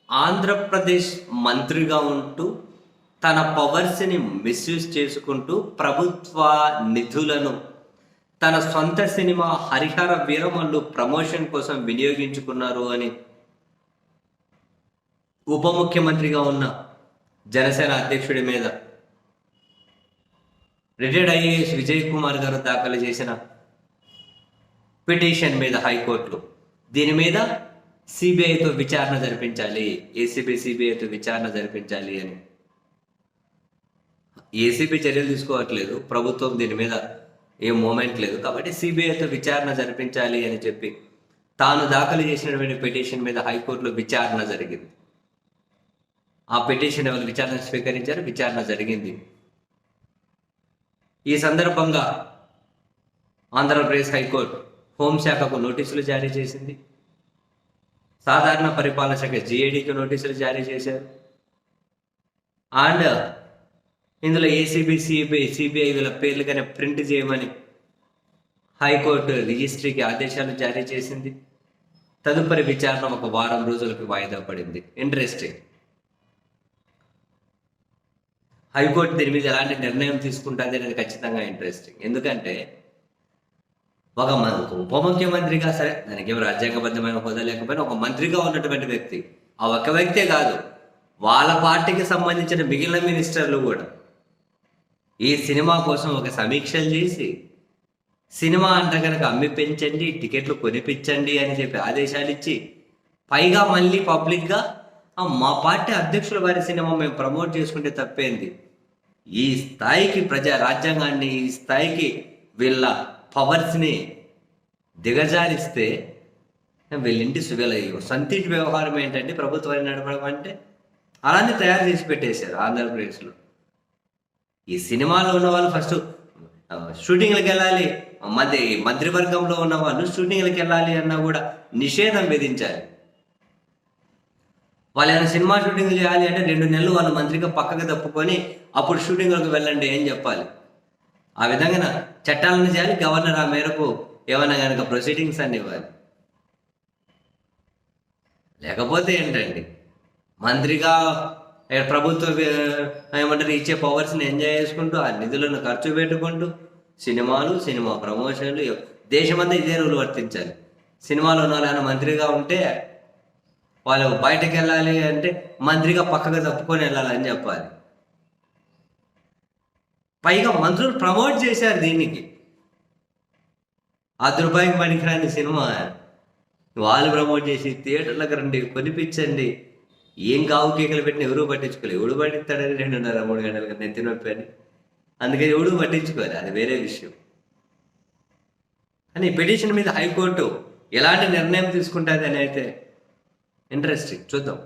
ఆంధ్రప్రదేశ్ మంత్రిగా ఉంటూ తన పవర్స్ని మిస్యూజ్ చేసుకుంటూ ప్రభుత్వ నిధులను తన సొంత సినిమా హరిహర వీరమల్లు ప్రమోషన్ కోసం వినియోగించుకున్నారు అని ఉప ముఖ్యమంత్రిగా ఉన్న జనసేన అధ్యక్షుడి మీద రిటైర్డ్ ఐఏఎస్ విజయ్ కుమార్ గారు దాఖలు చేసిన పిటిషన్ మీద హైకోర్టులో దీని మీద సిబిఐతో విచారణ జరిపించాలి, ఏసీబీ సిబిఐతో విచారణ జరిపించాలి అని. ఏసీబీ చర్యలు తీసుకోవట్లేదు, ప్రభుత్వం దీని మీద ఏం మూమెంట్ లేదు, కాబట్టి సిబిఐతో విచారణ జరిపించాలి అని చెప్పి తాను దాఖలు చేసినటువంటి పిటిషన్ మీద హైకోర్టులో విచారణ జరిగింది. ఆ పిటిషన్ ఎవరు విచారణ స్వీకరించారు, విచారణ జరిగింది. ఈ సందర్భంగా ఆంధ్రప్రదేశ్ హైకోర్టు హోంశాఖకు నోటీసులు జారీ చేసింది, సాధారణ పరిపాలన శాఖ జిఏడికి నోటీసులు జారీ చేశారు. అండ్ ఇందులో ఏసీబీ సిబిఐ వీళ్ళ పేర్లుగానే ప్రింట్ చేయమని హైకోర్టు రిజిస్ట్రీకి ఆదేశాలు జారీ చేసింది. తదుపరి విచారణ ఒక వారం రోజులకు వాయిదా పడింది. ఇంట్రెస్టింగ్. హైకోర్టు దీని మీద ఎలాంటి నిర్ణయం తీసుకుంటుంది అనేది ఖచ్చితంగా ఇంట్రెస్టింగ్. ఎందుకంటే ఒక ఉప ముఖ్యమంత్రిగా, సరే దానికి ఏం రాజ్యాంగబద్ధమైన హోదా లేకపోయినా ఒక మంత్రిగా ఉన్నటువంటి వ్యక్తి, ఆ ఒక్క వ్యక్తే కాదు, వాళ్ళ పార్టీకి సంబంధించిన మిగిలిన మినిస్టర్లు కూడా ఈ సినిమా కోసం ఒక సమీక్షలు చేసి సినిమా అంటే కనుక అమ్మి పెంచండి, టికెట్లు కొనిపించండి అని చెప్పి ఆదేశాలు ఇచ్చి, పైగా మళ్ళీ పబ్లిక్గా మా పార్టీ అధ్యక్షుల వారి సినిమా మేము ప్రమోట్ చేసుకుంటే తప్పేంది, ఈ స్థాయికి రాజ్యాంగాన్ని, ఈ స్థాయికి వీళ్ళ పవర్స్ని దిగజారిస్తే వీళ్ళింటి సంతింటి వ్యవహారం ఏంటంటే ప్రభుత్వాన్ని నడపడం అంటే అలానే తయారు చేసి పెట్టేశారు ఆంధ్రప్రదేశ్లో. ఈ సినిమాలో ఉన్న వాళ్ళు ఫస్ట్ షూటింగ్లకు వెళ్ళాలి, మంత్రివర్గంలో ఉన్న వాళ్ళు షూటింగ్లకు వెళ్ళాలి అన్నా కూడా నిషేధం విధించాలి. వాళ్ళు ఏమైనా సినిమా షూటింగ్ చేయాలి అంటే 2 నెలలు వాళ్ళు మంత్రిగా పక్కకు తప్పుకొని అప్పుడు షూటింగ్లకు వెళ్ళండి అని చెప్పాలి. ఆ విధంగా చట్టాలను చేయాలి. గవర్నర్ ఆ మేరకు ఏమైనా కనుక ప్రొసీడింగ్స్ అన్ని ఇవ్వాలి. లేకపోతే ఏంటండి, మంత్రిగా ప్రభుత్వ ఏమంటారు ఇచ్చే పవర్స్ని ఎంజాయ్ చేసుకుంటూ ఆ నిధులను ఖర్చు పెట్టుకుంటూ సినిమాలు, సినిమా ప్రమోషన్లు, దేశమంతా ఇదే రూలు వర్తించాలి. సినిమాలో ఉన్న వాళ్ళు మంత్రిగా ఉంటే వాళ్ళు బయటకు వెళ్ళాలి అంటే మంత్రిగా పక్కగా తప్పుకొని వెళ్ళాలని చెప్పాలి. పైగా మంత్రులు ప్రమోట్ చేశారు దీనికి. రూపాయికి పనికిరాని సినిమా వాళ్ళు ప్రమోట్ చేసి థియేటర్లకు రండి, కొనిపించండి, ఏం కావు కేకలు పెట్టిన ఎవరు పట్టించుకోలేదు. ఎవడు పట్టిస్తాడని 2.5-3 గంటలుగా నెత్తి నొప్పి అని, అందుకని ఎవడు పట్టించుకోవాలి, అది వేరే విషయం. కానీ పిటిషన్ మీద హైకోర్టు ఎలాంటి నిర్ణయం తీసుకుంటుంది అని అయితే ఇంట్రెస్టింగ్, చూద్దాం.